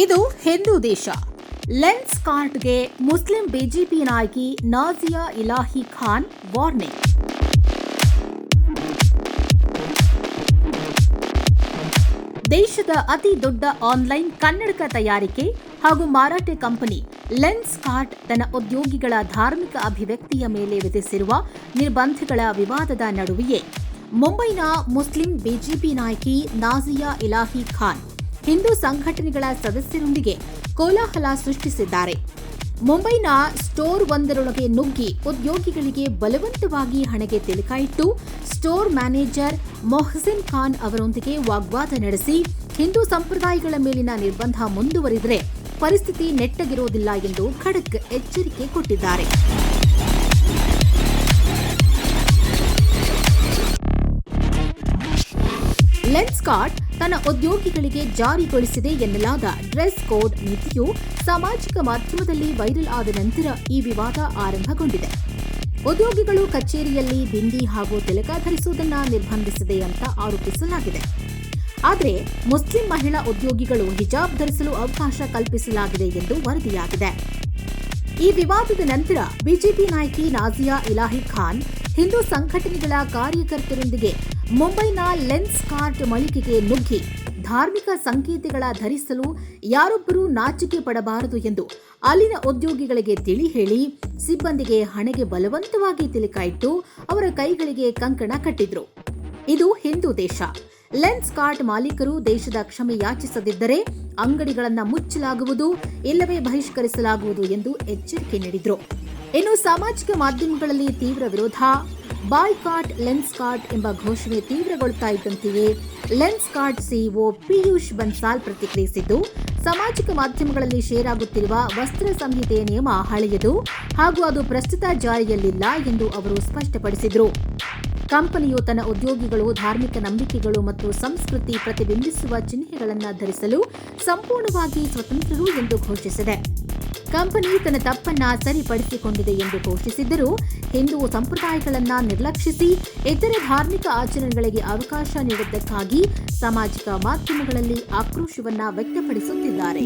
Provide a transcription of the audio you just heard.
ಇದು ಹಿಂದೂ ದೇಶ. Lens ಕಾರ್ಟ್ಗೆ Muslim BJP ನಾಯಕಿ ನಾಜಿಯಾ ಇಲಾಹಿ ಖಾನ್ ವಾರ್ನಿಂಗ್. ದೇಶದ ಅತಿ ದೊಡ್ಡ ಆನ್ಲೈನ್ ಕನ್ನಡಕ ತಯಾರಿಕೆ ಹಾಗೂ ಮಾರಾಟ ಕಂಪನಿ ಲೆನ್ಸ್ ಕಾರ್ಟ್ ತನ್ನ ಉದ್ಯೋಗಿಗಳ ಧಾರ್ಮಿಕ ಅಭಿವ್ಯಕ್ತಿಯ ಮೇಲೆ ವಿಧಿಸಿರುವ ನಿರ್ಬಂಧಗಳ ವಿವಾದದ ನಡುವೆಯೇ ಮುಂಬೈನ ಮುಸ್ಲಿಂ ಬಿಜೆಪಿ ನಾಯಕಿ ನಾಜಿಯಾ ಇಲಾಹಿ ಖಾನ್ ಹಿಂದೂ ಸಂಘಟನೆಗಳ ಸದಸ್ಯರೊಂದಿಗೆ ಕೋಲಾಹಲ ಸೃಷ್ಟಿಸಿದ್ದಾರೆ. ಮುಂಬೈನ ಸ್ಟೋರ್ ಒಂದರೊಳಗೆ ನುಗ್ಗಿ ಉದ್ಯೋಗಿಗಳಿಗೆ ಬಲವಂತವಾಗಿ ಹಣೆಗೆ ತಿಲಕ ಇಟ್ಟು ಸ್ಟೋರ್ ಮ್ಯಾನೇಜರ್ ಮೊಹಸಿನ್ ಖಾನ್ ಅವರೊಂದಿಗೆ ವಾಗ್ವಾದ ನಡೆಸಿ ಹಿಂದೂ ಸಂಪ್ರದಾಯಗಳ ಮೇಲಿನ ನಿರ್ಬಂಧ ಮುಂದುವರಿದರೆ ಪರಿಸ್ಥಿತಿ ನೆಟ್ಟಗಿರುವುದಿಲ್ಲ ಎಂದು ಖಡಕ್ ಎಚ್ಚರಿಕೆ ಕೊಟ್ಟಿದ್ದಾರೆ. ಲೆನ್ಸ್ ಕಾರ್ಟ್ ತನ್ನ ಉದ್ಯೋಗಿಗಳಿಗೆ ಜಾರಿಗೊಳಿಸಿದೆ ಎನ್ನಲಾದ ಡ್ರೆಸ್ ಕೋಡ್ ನೀತಿಯು ಸಾಮಾಜಿಕ ಮಾಧ್ಯಮದಲ್ಲಿ ವೈರಲ್ ಆದ ನಂತರ ಈ ವಿವಾದ ಆರಂಭಗೊಂಡಿದೆ. ಉದ್ಯೋಗಿಗಳು ಕಚೇರಿಯಲ್ಲಿ ಬಿಂದಿ ಹಾಗೂ ತಿಲಕ ಧರಿಸುವುದನ್ನು ನಿರ್ಬಂಧಿಸಿದೆ ಅಂತ ಆರೋಪಿಸಲಾಗಿದೆ. ಆದರೆ ಮುಸ್ಲಿಂ ಮಹಿಳಾ ಉದ್ಯೋಗಿಗಳು ಹಿಜಾಬ್ ಧರಿಸಲು ಅವಕಾಶ ಕಲ್ಪಿಸಲಾಗಿದೆ ಎಂದು ವರದಿಯಾಗಿದೆ. ಈ ವಿವಾದದ ನಂತರ ಬಿಜೆಪಿ ನಾಯಕಿ ನಾಜಿಯಾ ಇಲಾಹಿ ಖಾನ್ ಹಿಂದೂ ಸಂಘಟನೆಗಳ ಕಾರ್ಯಕರ್ತರೊಂದಿಗೆ ಮುಂಬೈನ ಲೆನ್ಸ್ ಕಾರ್ಟ್ ಮಳಿಗೆಗೆ ನುಗ್ಗಿ ಧಾರ್ಮಿಕ ಸಂಕೇತಗಳ ಧರಿಸಲು ಯಾರೊಬ್ಬರೂ ನಾಚಿಕೆ ಪಡಬಾರದು ಎಂದು ಅಲ್ಲಿನ ಉದ್ಯೋಗಿಗಳಿಗೆ ತಿಳಿ ಹೇಳಿ ಸಿಬ್ಬಂದಿಗೆ ಹಣೆಗೆ ಬಲವಂತವಾಗಿ ತಿಲಕ ಇಟ್ಟು ಅವರ ಕೈಗಳಿಗೆ ಕಂಕಣ ಕಟ್ಟಿದ್ರು. ಇದು ಹಿಂದೂ ದೇಶ. ಲೆನ್ಸ್ ಕಾರ್ಟ್ ಮಾಲೀಕರು ದೇಶದ ಕ್ಷಮೆ ಯಾಚಿಸದಿದ್ದರೆ ಅಂಗಡಿಗಳನ್ನು ಮುಚ್ಚಲಾಗುವುದು ಇಲ್ಲವೇ ಬಹಿಷ್ಕರಿಸಲಾಗುವುದು ಎಂದು ಎಚ್ಚರಿಕೆ ನೀಡಿದ್ರು. ಇನ್ನು ಸಾಮಾಜಿಕ ಮಾಧ್ಯಮಗಳಲ್ಲಿ ತೀವ್ರ ವಿರೋಧ, ಬಾಯ್ಕಾಟ್ ಲೆನ್ಸ್ ಕಾರ್ಟ್ ಎಂಬ ಘೋಷಣೆ ತೀವ್ರಗೊಳ್ತಾ ಇದ್ದಂತೆಯೇ Lenskart CEO Piyush Bansal ಪ್ರತಿಕ್ರಿಯಿಸಿದ್ದು, ಸಾಮಾಜಿಕ ಮಾಧ್ಯಮಗಳಲ್ಲಿ ಶೇರ್ ಆಗುತ್ತಿರುವ ವಸ್ತ್ರ ಸಂಹಿತೆಯ ನಿಯಮ ಹಳೆಯದು ಹಾಗೂ ಅದು ಪ್ರಸ್ತುತ ಜಾರಿಯಲ್ಲಿಲ್ಲ ಎಂದು ಅವರು ಸ್ಪಷ್ಟಪಡಿಸಿದರು. ಕಂಪನಿಯು ತನ್ನ ಉದ್ಯೋಗಿಗಳು ಧಾರ್ಮಿಕ ನಂಬಿಕೆಗಳು ಮತ್ತು ಸಂಸ್ಕೃತಿ ಪ್ರತಿಬಿಂಬಿಸುವ ಚಿಹ್ನೆಗಳನ್ನು ಧರಿಸಲು ಸಂಪೂರ್ಣವಾಗಿ ಸ್ವತಂತ್ರರು ಎಂದು ಘೋಷಿಸಿದೆ. ಕಂಪನಿ ತನ್ನ ತಪ್ಪನ್ನ ಸರಿಪಡಿಸಿಕೊಂಡಿದೆ ಎಂದು ಘೋಷಿಸಿದ್ದರೂ ಹಿಂದೂ ಸಂಪ್ರದಾಯಗಳನ್ನು ನಿರ್ಲಕ್ಷಿಸಿ ಇತರೆ ಧಾರ್ಮಿಕ ಆಚರಣೆಗಳಿಗೆ ಅವಕಾಶ ನೀಡಿದ್ದಕ್ಕಾಗಿ ಸಾಮಾಜಿಕ ಮಾಧ್ಯಮಗಳಲ್ಲಿ ಆಕ್ರೋಶವನ್ನ ವ್ಯಕ್ತಪಡಿಸುತ್ತಿದ್ದಾರೆ.